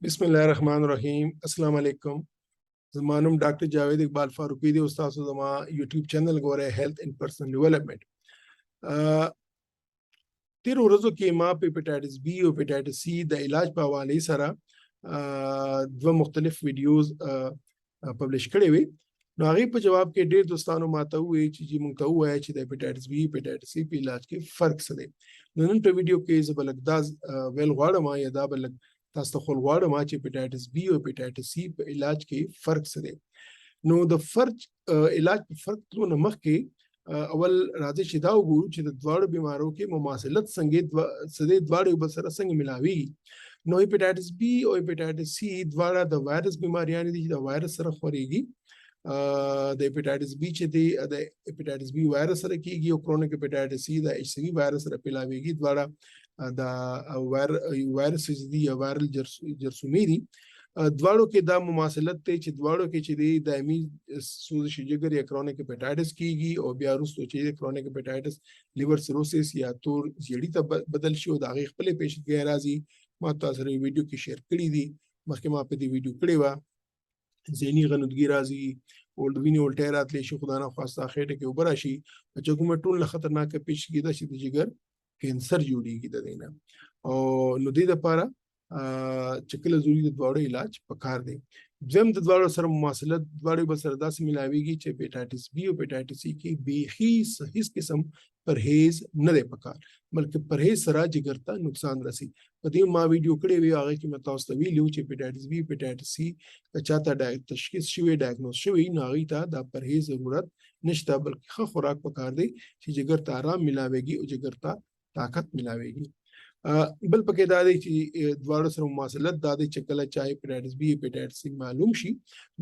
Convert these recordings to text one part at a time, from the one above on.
बिस्मिल्लाहिर्रहमानिर्रहीम अस्सलाम वालेकुम ज़मानुम डॉक्टर जावेद इकबाल फारूकी दे उस्ताद Zama YouTube channel Gore health and personal development तेरो रोज़ो के माँ पे हेपेटाइटिस बी और हेपेटाइटिस सी द इलाज पे हवाले सरा दो मुख्तलिफ वीडियोस पब्लिश करे हुए नो आगे पे जवाब के ढेर दोस्तानों माता हुए चीज़ी मुंगता हुआ है चीज़ हेपेटाइटिस बी हेपेटाइटिस सी पे इलाज के फ़र्क सदे नून पे वीडियो के ज़बलगदाज वेल गाड़ा माँ या दा बलग तास्तखल गाड़ा माँ ची हेपेटाइटिस बी और हेपेटाइटिस सी पे इलाज के फ़र्क सदे नो द फ़र्क इलाज पे फ़र्क तो नमक के अवल राजे शिदा उगुरु ची द्वाड़ बीमारों के मुमासिलत संगे सदे द्वाड़ बसरा संग मिलावी नो हेपेटाइटिस बी और हेपेटाइटिस सी द्वारा द वायरस बीमारियां दी द वायरस सर खरीगी the hepatitis B चे the hepatitis B virus sir कीगी और chronic hepatitis C the HCV virus sir पिलावेगी द्वारा the वायरस दी वायरल जरसुमीरी द्वाड़ों के दा मुमासिलत ते चे द्वाड़ों के चे दायमी सूजिश जिगर या chronic hepatitis कीगी और ब्यारुस तो चे chronic hepatitis liver cirrhosis या तो जेडी तब बदल शो दागे खपले पेश गया राजी माता सर वीडियो की शेयर करी दी मस्के माँ पे दी वीडियो कड़ी वा ज़हनी गनुदगी राजी ओल्डविनी ओल्टेरात लेशो खुदा ना ख्वास्ता खेटे के ऊपर आशी बच्चों में टूल खतरनाक पेश की दा शिद जिगर कैंसर जुड़ी की दा देना और नुदी दा पारा चक्कर जरूरी द्वारा इलाज पकार दे जम द्वारा सर मुमासलत द्वारा बसरदा से मिलावेगी चे हेपेटाइटिस बी और हेपेटाइटिस सी की बेही सही किस्म परहेज न दे पकार बल्कि परहेज सरा जिगरता नुकसान रसी कदीम माँ वीडियो कड़े हुए आगे की मतौस्तवी लियो चे हेपेटाइटिस बी हेपेटाइटिस सी चाहता तशखीस शुवे डायग्नोस शुवे नागी था दा परहेज जरूरत निश्ता बल्कि खा खुराक पकार दे ची जिगरता आराम मिलावेगी और जिगरता ताकत मिलावेगी बल पके दादे ची द्वारा सर मुमासलत दादे चकला चाहे हेपेटाइटिस बी हेपेटाइटिस सी मालूम शी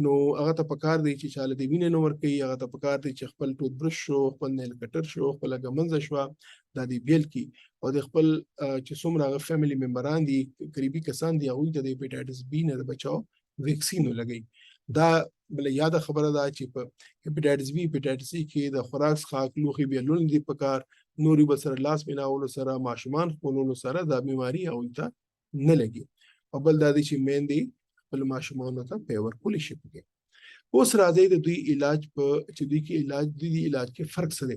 नो अगर ता पकार दे ची चाले दे विने नो वर्के अगर ता पकार दे ची खपल टूथब्रश शो खपल नेल कटर शो खपल गमंज शवा दादी बेल की और दे खपल ची सुमरा अगर फैमिली मेंबरान दी करीबी कसान दी आउई ता दे हेपेटाइटिस बी ने बचाओ वैक्सीन हो लगी दा बले याद खबर दा ची पर हेपेटाइटिस बी हेपेटाइटिस सी के दा खुराक खाक लोखी भी लुन दी पकार नूरी बसर लास मिलावलो सरा माशुमान खोलोलो सरा दा बीमारी आउता न लगी और बल दादी ची मेंदी बल माशुमान होता पेवर पुलिस के उस राजे दे दुई इलाज पर दुई की इलाज के फर्क सदे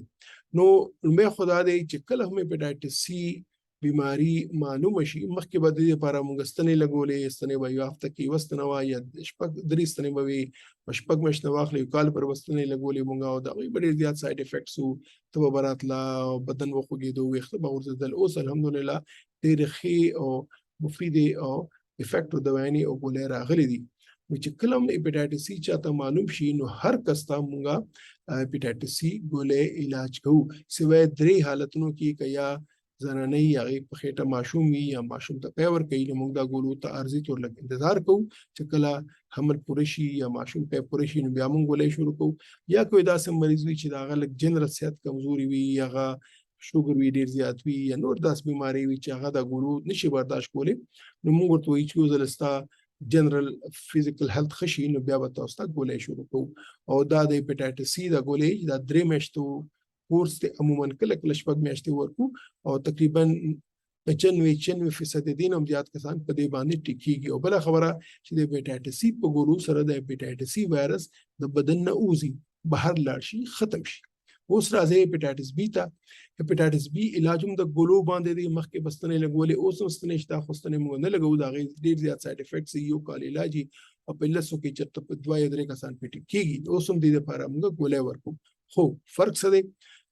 नो मैं खुदा दे चिकल हमें हेपेटाइटिस सी बीमारी मालूम शी मख के बाद दे पारा मुगस्तने लगोले स्तने भाई आफ्ता की वस्तनवा या शपक दरी स्तने भाई शपक मश नवाखले काल पर वस्तने लगोले मुंगा और दागी बड़े ज़्यादा साइड इफेक्ट्स हो तो बरात ला बदन वो खुगे दो वेख्त बहुत ज़्यादा ओस अल्हम्दुलिल्लाह तेरखी और मुफीदे और इफेक्ट दवाएं और गोले रागली दी मुझे कलम हेपेटाइटिस सी चाहता मालूम शी नो हर कस्ता मुंगा हेपेटाइटिस सी गोले इलाज को सिवाय दरी हालतों की कया जना नहीं आगे पखेटा माशूमी या माशूम ता पेवर कई ने मुंगदा गोलू ता अर्जी तोर लग इंतजार को चकला हमल पुरेशी या माशूम पे पुरेशी ने ब्यामुंग गोले शुरू को या कोई दास मरीज हुई चिदागा लग जनरल सेहत कमजोरी हुई या शुगर भी देर ज्यादा हुई या नोर दास बीमारी हुई चाहा दा गोलू निशे बर्दाश्त कोले नमुंगर तो ही चूज़लस्ता जनरल फिजिकल हेल्थ खशी ने ब्या बताओस्ता गोले शुरू को और दा हेपेटाइटिस सी दा गोले दा द्रे मैश तो कोर्स ते अमूमन कल लशपक मैचते वर्कू और तकरीबन 95% दिन अमजियात कसान पदे बांधे टिकी की और बला खबरा चिदे हेपेटाइटिस सी पर गोलू सरद हेपेटाइटिस सी वायरस द बदन न ऊजी बाहर लाशी खत्म शी उस राजे हेपेटाइटिस बी था हेपेटाइटिस बी इलाजुम द गोलू बांधे दी मख के बस्तने लगोले ओस मस्तने इश्ता खुस्तने मुंह न लगो दागे देर ज्यादा साइड इफेक्ट्स यो काल इलाजी और पहले सो के चत्त दवा यदरे कसान पे टिकीगी ओसम दे पारा मुंगा गोले वर्कू हो फर्क सदे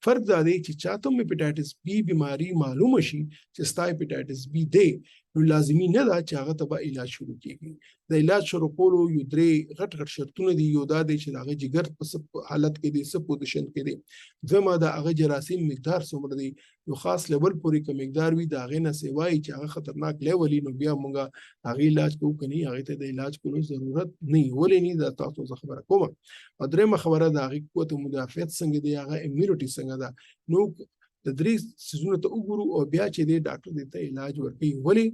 फर्क दादे ची चातम हेपेटाइटिस बी बीमारी मालूम शी चिस्ता हेपेटाइटिस बी दे लाजमी न दा चागा तबा इलाज शुरू की गई द इलाज शुरू कोलो युद्रे घट घट शर्तुन दी योदा दे चिदागे जिगर सब हालत के दे सब पोजीशन के दे जमा दा आगे जरासीम मिकदार सोमर दी जो खास लेवल पूरी का मिकदार भी दागे न सेवाई चागा खतरनाक लेवल ही नो बिया मुंगा आगे इलाज को कनी आगे ते इलाज को जरूरत नहीं बोले नहीं दा तो खबर कोमा अदरे मखबरा दागे को तो मुदाफियत संग दे आगे इम्यूनिटी संग दा नो तदरीस सिजुन तो उगुरु और ब्या चे दे डॉक्टर देता इलाज वर्की वली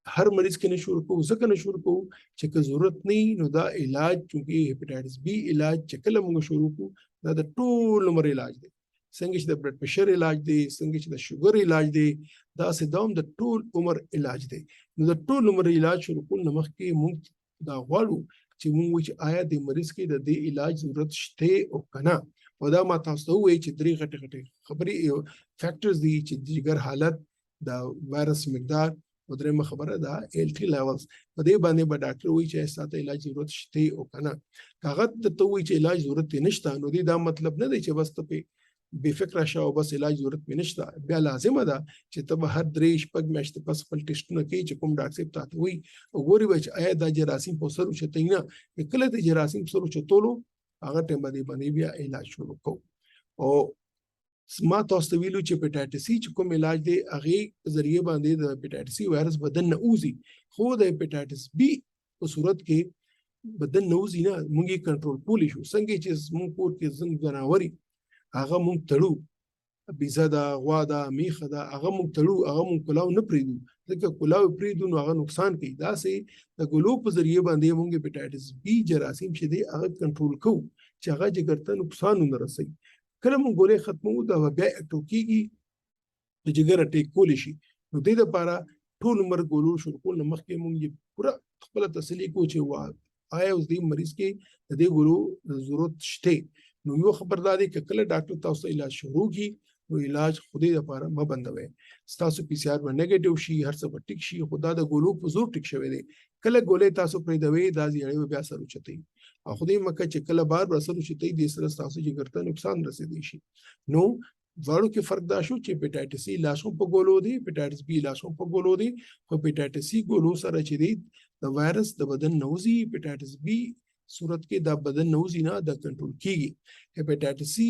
हर मरीज के नशूर को उसका नशूर को चेक जरूरत नहीं नो दा इलाज चूंकि हेपेटाइटिस बी इलाज चेकल मुंग शुरू को दा टोल नंबर इलाज दे څنګه چې د بلډ پرشر علاج دی، څنګه چې د شوګر علاج دی، دا سه دوم د ټول عمر علاج دی. نو د ټول عمر علاج شروع کول نه مخکې موږ دا غواړو چې موږ وایو چې آیا د مریض کې د دې علاج ضرورت شته او کنه. او دا ما تاسو ته وایي چې درې غټې خبرې فیکټرز دي چې د جګر حالت، د وایرس مقدار، او درېمه خبره دا LT لیولز. په دې باندې به ډاکټر وایي چې ستاسو علاج ضرورت شته او کنه. هغه ته وایي چې علاج ضرورت نشته، نو دې دا مطلب نه دی چې بس ته بے فکر شه او بس علاج ضرورت مې نشته. بیا لازمه ده چې ته به هر 3-4 میاشتې پس خپل ټیسټونه کوي چې کوم ډاکټر صاحب تاسو وایي او ګوري به چې آیا دا جراثیم په سر وشته نه. کله د جراثیم سر وشتولو هغه ټیم باندې بیا علاج شروع کوو. او ما تاسو ته ویلو چې هپاتایټس سی چې کوم علاج دی هغه ذریعہ باندې د هپاتایټس سی وایرس بدن نه اوزي، خو د هپاتایټس بی په صورت کې بدن نه اوزي نه، موږ یې کنټرول کولی شو. څنګه چې موږ کور کې زنګ جناوري هغه موږ تړو، بیزه ده، غوا ده، میخه ده، هغه موږ تړو، هغه موږ کلاو نه پریدو، ځکه کلاو پریدو نو هغه نقصان کوي. داسې د ګلو په ذریعہ باندې موږ هپاتایټس بی جراثیم چې دی هغه کنټرول کوو چې هغه جګر ته نقصان نه رسوي. کله موږ ګولې ختمو دا بیا اکټو کیږي چې جګر اٹیک کولی شي. نو دې لپاره ټول عمر ګولو شروع کول نه مخکې موږ پوره خپل تسلی کو چې آیا اوس دې مریض کې د دې ګولو ضرورت شته. نو یو خبردار دی چې کله ډاکټر تاسو علاج شروع کی نو علاج خودی لپاره ما بندوي. تاسو پی سی آر باندې نیگیټیو شي، هر څه ټیک شي، خدا د ګولو په زور ټیک شوی دی. کله ګولې تاسو پرې دوي دا زیړې بیا سره چتي او خودی مکه چې کله بار سره چتي د سره تاسو چې ګرته نقصان رسیدي شي. نو واړو کې فرق دا شو چې هپاتایټس سی لاشو په ګولو دی، هپاتایټس بی لاشو په ګولو دی. خو هپاتایټس سی ګولو سره چې دی د وایرس د بدن نوزي، هپاتایټس بی صورت کې دا بدن نوزي نه د کنټرول کیږي. هپاتایټس سی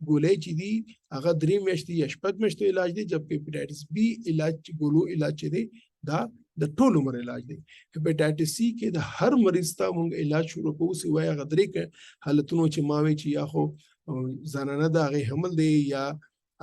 ګولې چې دی هغه 3 میاشتې یا 6 میاشتې علاج دی، جبکې هپاتایټس بی علاج ګولو علاج دی دا د ټول عمر علاج دی. هپاتایټس سی کې د هر مریض ته موږ علاج شروع کوو سوای هغه درې حالتونو چې ما وی چې یا خو زنانه د هغه حمل دی یا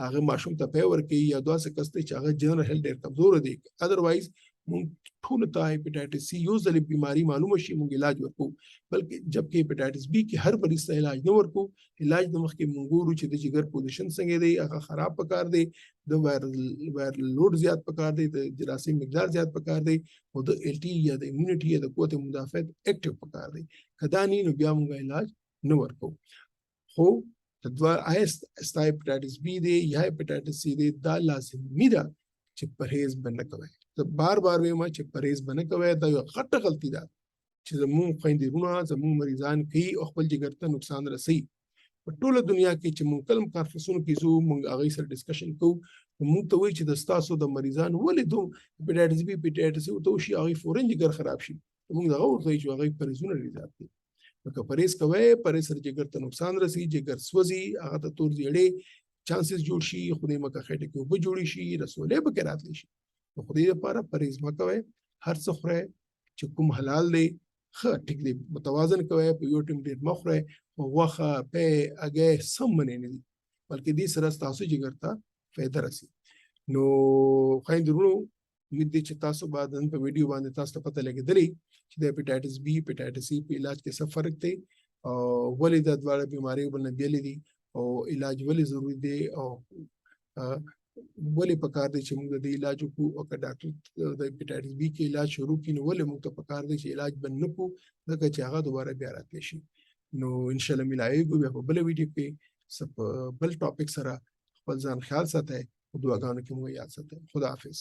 هغه ماشوم ته پی ورکوي یا داسې کس دی چې هغه جنرال هیلث ډېر کمزور دی. ادروایز موږ ټول ته هپاتایټس سی یو ځل بیماری معلومه شي موږ علاج ورکوو، بلکې جبکې هپاتایټس بی کې هر مریض ته علاج نه ورکوو. علاج د مخکې موږ ګورو چې د جګر پوزیشن څنګه دی، هغه خراب پکار دی، د وایرل لوډ زیات پکار دی، د جراثیم مقدار زیات پکار دی، او د ال ټي یا د ایمیونټي یا د قوت مدافعت اکټیو پکار دی. کدا نه نو بیا موږ علاج نه ورکوو. خو دوا ستا هپاتایټس بی دی یا هپاتایټس سی دی دا لازمي ده چې پرهیز بنه کوي. زه بار وایم چې پرهیز بنه کوي دا یو غټه غلطي ده چې زموږ خویندې زموږ مریضان کوي او خپل جګر ته نقصان رسوي. په ټوله دنیا کې چې موږ کلم کانفرنسونو کې زو موږ هغه سره ډسکشن کوو، موږ ته وایي چې د ستاسو د مریضان ولې دوم هپاتایټس بی هپاتایټس سی ته شي هغه فورن جګر خراب شي. موږ دا ورته چې هغه پرهیزونه لري ذات دي. که پرهیز کوي پرهیز سره جګر ته نقصان رسي، جګر سوځي، هغه ته تور زیړې چانسز جوړ شي، خدای مکه خېټه کې وب جوړی شي، رسولې به راتلی شي. نو خدای لپاره پرهیز مکوي، هر څه خورئ چې کوم حلال دی ښه ټیک دی، متوازن کوي، په یو ټیم ډېر مه خورئ، غوښه پی هګۍ سم منې نه دي، بلکې دې سره ستاسو جګر ته فایده رسي. نو خویندې ورونو امید دی چې تاسو بعد نن په ویډیو باندې تاسو ته پته لګېدلی چې د هپاتایټس بی هپاتایټس سی په علاج کې څه فرق دی او ولې دا دواړه بیماریو بل نه بیلې دي او علاج ولې ضروری دی او ولې پکار دی چې موږ د علاج وکړو. او که ډاکټر د هپاتایټس بی کې علاج شروع کړي نو ولې موږ ته پکار دی چې علاج بند نه کړو ځکه چې هغه دوباره بیا راتلی شي. نو انشاءالله ملایږو بیا په بله ویډیو کې بل ټاپک سره. خپل ځان خیال ساتئ او دعاګانو کې مو یاد ساتئ. خدا حافظ.